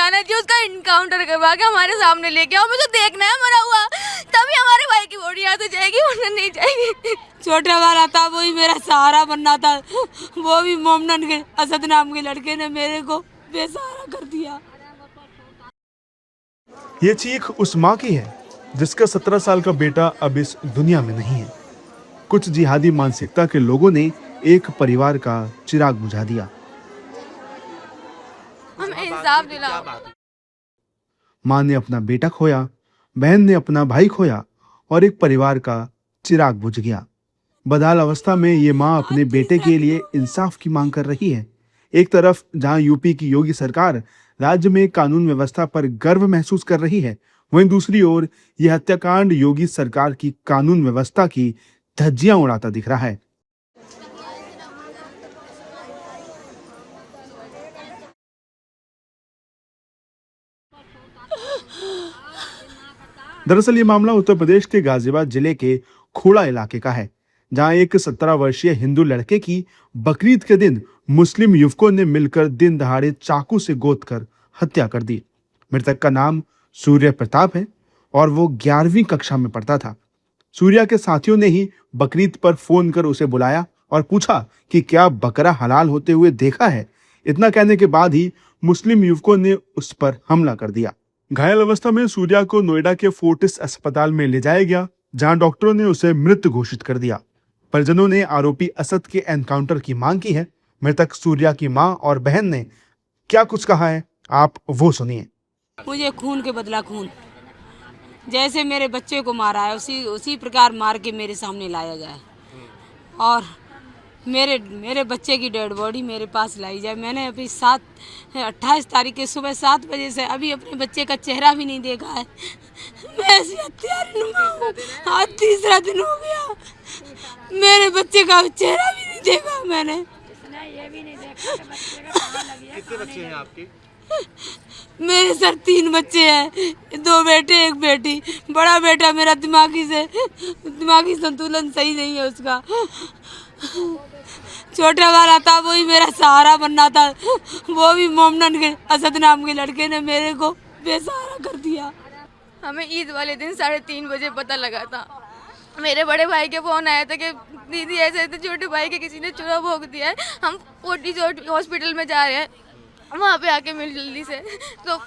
जाना चाहिए, उसका इनकाउंटर करवा के हमारे सामने लेके आओ, मुझे देखना है मरा हुआ, तभी हमारे भाई की बॉडी यहाँ से जाएगी वरना नहीं जाएगी। छोटा वाला था वही मेरा सहारा बनना था, वो भी मोमनन के असद नाम के लड़के ने मेरे को बेसहारा कर दिया। ये चीख उस माँ की है जिसका 17 साल का बेटा अब इस दुनिया में नहीं है। कुछ जिहादी मानसिकता के लोगों ने एक परिवार का चिराग बुझा दिया। हमें इंसाफ दिलाओ। माँ ने अपना बेटा खोया, बहन ने अपना भाई खोया और एक परिवार का चिराग बुझ गया। बदहाल अवस्था में ये माँ अपने बेटे के लिए इंसाफ की मांग कर रही है। एक तरफ जहां यूपी की योगी सरकार राज्य में कानून व्यवस्था पर गर्व महसूस कर रही है, वहीं दूसरी ओर यह हत्याकांड योगी सरकार की कानून व्यवस्था की धज्जियां उड़ाता दिख रहा है। दरअसल ये मामला उत्तर प्रदेश के गाजियाबाद जिले के खोड़ा इलाके का है, जहां एक 17 वर्षीय हिंदू लड़के की बकरीद के दिन मुस्लिम युवकों ने मिलकर दिन दहाड़े चाकू से गोद कर हत्या कर दी। मृतक का नाम सूर्य प्रताप है और वो 11वीं कक्षा में पढ़ता था। सूर्या के साथियों ने ही बकरीद पर फोन कर उसे बुलाया और पूछा कि क्या बकरा हलाल होते हुए देखा है। इतना कहने के बाद ही मुस्लिम युवकों ने उस पर हमला कर दिया। घायल अवस्था में सूर्या को नोएडा के फोर्टिस अस्पताल में ले जाया गया, जहां डॉक्टरों ने उसे मृत घोषित कर दिया। परिजनों ने आरोपी असद के एनकाउंटर की मांग की है। मृतक सूर्या की मां और बहन ने क्या कुछ कहा है, आप वो सुनिए। मुझे खून के बदला खून, जैसे मेरे बच्चे को मारा है उसी प्रकार मार के मेरे सामने लाया जाए और मेरे बच्चे की डेड बॉडी मेरे पास लाई जाए। मैंने अभी 28 तारीख के सुबह 7 बजे से अभी अपने बच्चे का चेहरा भी नहीं देखा है। मैं ऐसी हत्यारिनुमा हूँ, आज तीसरा दिन हो गया, मेरे बच्चे का चेहरा भी नहीं देखा मैंने। ये भी नहीं देखा कि बच्चे का कहाँ लगी है। कितने बच्चे हैं आपके? मेरे सर 3 बच्चे हैं, 2 बेटे 1 बेटी। बड़ा बेटा मेरा दिमागी संतुलन सही नहीं है उसका। छोटा वाला था वही मेरा सहारा बनना था, वो भी मोमनन के असद नाम के लड़के ने मेरे को बेसहारा कर दिया। हमें ईद वाले दिन 3:30 बजे पता लगा था। मेरे बड़े भाई के फोन आया था कि दीदी ऐसे ऐसे छोटे भाई के किसी ने चुरा भोग दिया है, हम फोर्टिस हॉस्पिटल में जा रहे हैं, वहाँ पे आके मिल जल्दी से। तो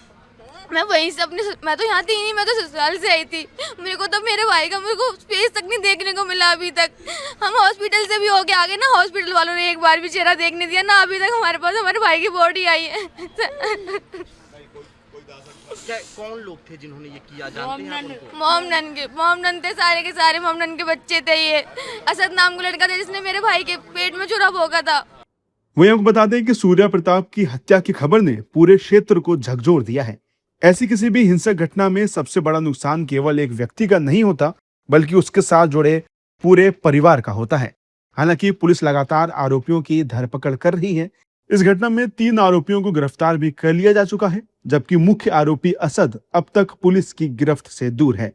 मैं वहीं से मैं तो यहाँ थी नहीं, मैं तो ससुराल से आई थी। मेरे को तो मेरे भाई का मेरे को फेस तक नहीं देखने को मिला अभी तक। हम हॉस्पिटल से भी होके आ गए ना, हॉस्पिटल वालों ने एक बार भी चेहरा देखने दिया ना, अभी तक हमारे पास हमारे भाई की बॉडी आई है। क्या कौन लोग थे जिन्होंने ये किया, जानते हैं आप उनको? मोमनन थे, सारे के सारे मोमनन के बच्चे थे। ये असद नाम का लड़का था जिसने मेरे भाई के पेट में चुरा भोगा था। वहीं आपको बता दें कि सूर्या प्रताप की हत्या की खबर ने पूरे क्षेत्र को झकझोर दिया है। ऐसी किसी भी हिंसक घटना में सबसे बड़ा नुकसान केवल एक व्यक्ति का नहीं होता, बल्कि उसके साथ जुड़े पूरे परिवार का होता है। हालांकि पुलिस लगातार आरोपियों की धरपकड़ कर रही है। इस घटना में 3 आरोपियों को गिरफ्तार भी कर लिया जा चुका है, जबकि मुख्य आरोपी असद अब तक पुलिस की गिरफ्त से दूर है।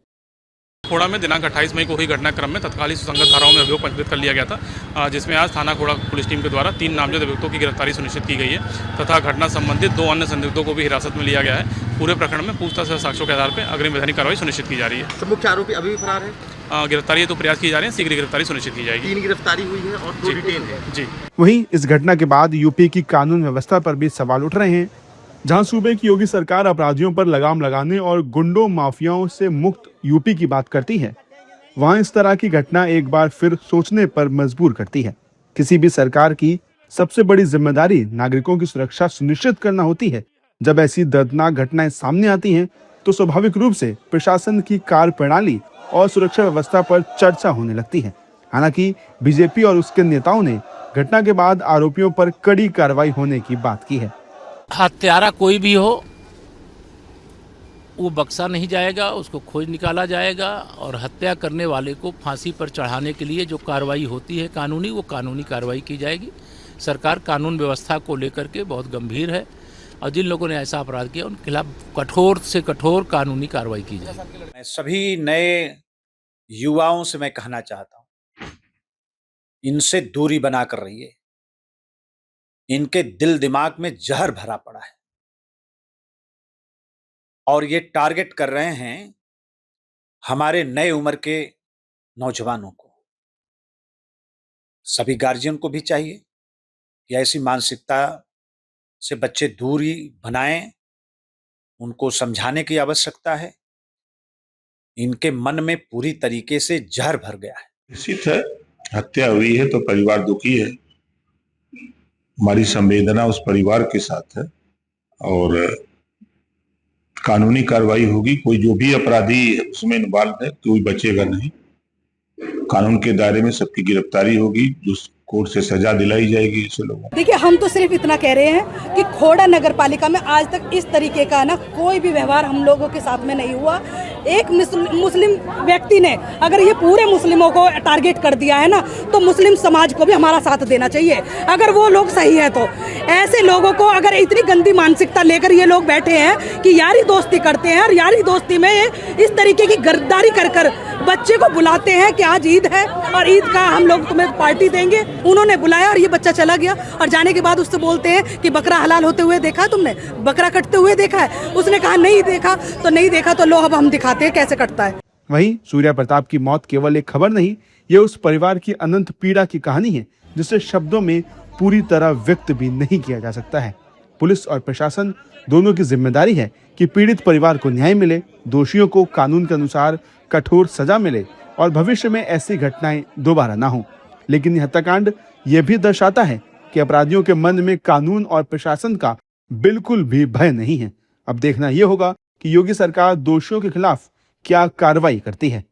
खोड़ा में दिनांक 28 मई को हुई घटनाक्रम में तत्कालीन सुसंगत धाराओं में अभियोग पंजीकृत कर लिया गया था, जिसमें आज थाना खोड़ा पुलिस टीम के द्वारा 3 नामजद अभियुक्तों की गिरफ्तारी सुनिश्चित की गई है तथा घटना संबंधित 2 अन्य संदिग्धों को भी हिरासत में लिया गया है। पूरे प्रकरण में पूछताछ और साक्ष्यों के आधार पर अग्रिम वैधानिक कार्रवाई सुनिश्चित की जा रही है। तो मुख्य आरोपी अभी भी फरार है? गिरफ्तारी तो प्रयास किए जा रहे हैं, शीघ्र गिरफ्तारी सुनिश्चित की जाएगी। 3 गिरफ्तारी हुई है और 2 डिटेन है। जी। वहीं इस घटना के बाद यूपी की कानून व्यवस्था पर भी सवाल उठ रहे हैं। जहां सूबे की योगी सरकार अपराधियों पर लगाम लगाने और गुंडों माफियाओं से मुक्त यूपी की बात करती है, वहां इस तरह की घटना एक बार फिर सोचने पर मजबूर करती है। किसी भी सरकार की सबसे बड़ी जिम्मेदारी नागरिकों की सुरक्षा सुनिश्चित करना होती है। जब ऐसी दर्दनाक घटनाएं सामने आती हैं, तो स्वाभाविक रूप से प्रशासन की कार्यप्रणाली और सुरक्षा व्यवस्था पर चर्चा होने लगती है। हालांकि बीजेपी और उसके नेताओं ने घटना के बाद आरोपियों पर कड़ी कार्रवाई होने की बात की है। हत्यारा कोई भी हो, वो बक्सा नहीं जाएगा, उसको खोज निकाला जाएगा और हत्या करने वाले को फांसी पर चढ़ाने के लिए जो कार्रवाई होती है कानूनी, वो कानूनी कार्रवाई की जाएगी। सरकार कानून व्यवस्था को लेकर के बहुत गंभीर है और जिन लोगों ने ऐसा अपराध किया उनके खिलाफ कठोर से कठोर कानूनी कार्रवाई की जाएगी। मैं सभी नए युवाओं से मैं कहना चाहता हूं, इनसे दूरी बनाकर रहिए। इनके दिल दिमाग में जहर भरा पड़ा है। और ये टारगेट कर रहे हैं हमारे नए उम्र के नौजवानों को। सभी गार्जियन को भी चाहिए कि ऐसी मानसिकता से बच्चे दूरी बनाएं, उनको समझाने की आवश्यकता है। इनके मन में पूरी तरीके से जहर भर गया है। निश्चित है, हत्या हुई है तो परिवार दुखी है। हमारी संवेदना उस परिवार के साथ है और कानूनी कार्रवाई होगी। कोई जो भी अपराधी उसमें इन्वॉल्व है कोई बचेगा नहीं। कानून के दायरे में सबकी गिरफ्तारी होगी, जो कोर्ट से सजा दिलाई जाएगी ऐसे लोगों को। देखिए, हम तो सिर्फ इतना कह रहे हैं कि खोड़ा नगर पालिका में आज तक इस तरीके का ना कोई भी व्यवहार हम लोगों के साथ में नहीं हुआ। एक मुस्लिम व्यक्ति ने अगर ये पूरे मुस्लिमों को टारगेट कर दिया है ना, तो मुस्लिम समाज को भी हमारा साथ देना चाहिए अगर वो लोग सही है तो। ऐसे लोगों को अगर इतनी गंदी मानसिकता लेकर ये लोग बैठे हैं कि यारी दोस्ती करते हैं और यारी दोस्ती में इस तरीके की गद्दारी कर कर बच्चे को बुलाते हैं कि आज ईद है और ईद का हम लोग तुम्हें पार्टी देंगे। उन्होंने बुलाया और ये बच्चा चला गया और जाने के बाद उससे बोलते हैं कि बकरा हलाल होते हुए देखा तुमने, बकरा कटते हुए देखा है? उसने कहा नहीं देखा, तो नहीं देखा तो लो अब हम दिखाते हैं कैसे कटता है। वहीं सूर्या प्रताप की मौत केवल एक खबर नहीं, ये उस परिवार की अनंत पीड़ा की कहानी है जिसे शब्दों में पूरी तरह व्यक्त भी नहीं किया जा सकता है। पुलिस और प्रशासन दोनों की जिम्मेदारी है कि पीड़ित परिवार को न्याय मिले, दोषियों को कानून के अनुसार कठोर सजा मिले और भविष्य में ऐसी घटनाएं दोबारा ना हो। लेकिन यह हत्याकांड ये भी दर्शाता है कि अपराधियों के मन में कानून और प्रशासन का बिल्कुल भी भय नहीं है। अब देखना यह होगा कि योगी सरकार दोषियों के खिलाफ क्या कार्रवाई करती है।